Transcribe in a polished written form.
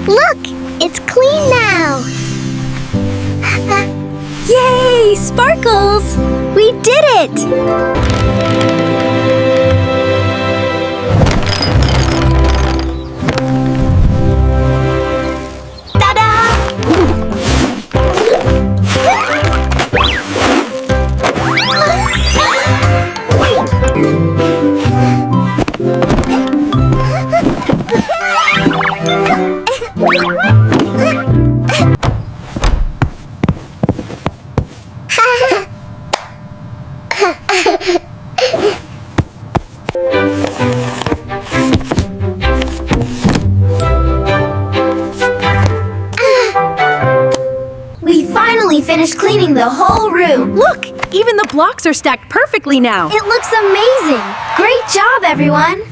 Look! It's clean now! Yay! Sparkles! We did it! We finally finished cleaning the whole room. Look! Even the blocks are stacked perfectly now! It looks amazing! Great job, everyone!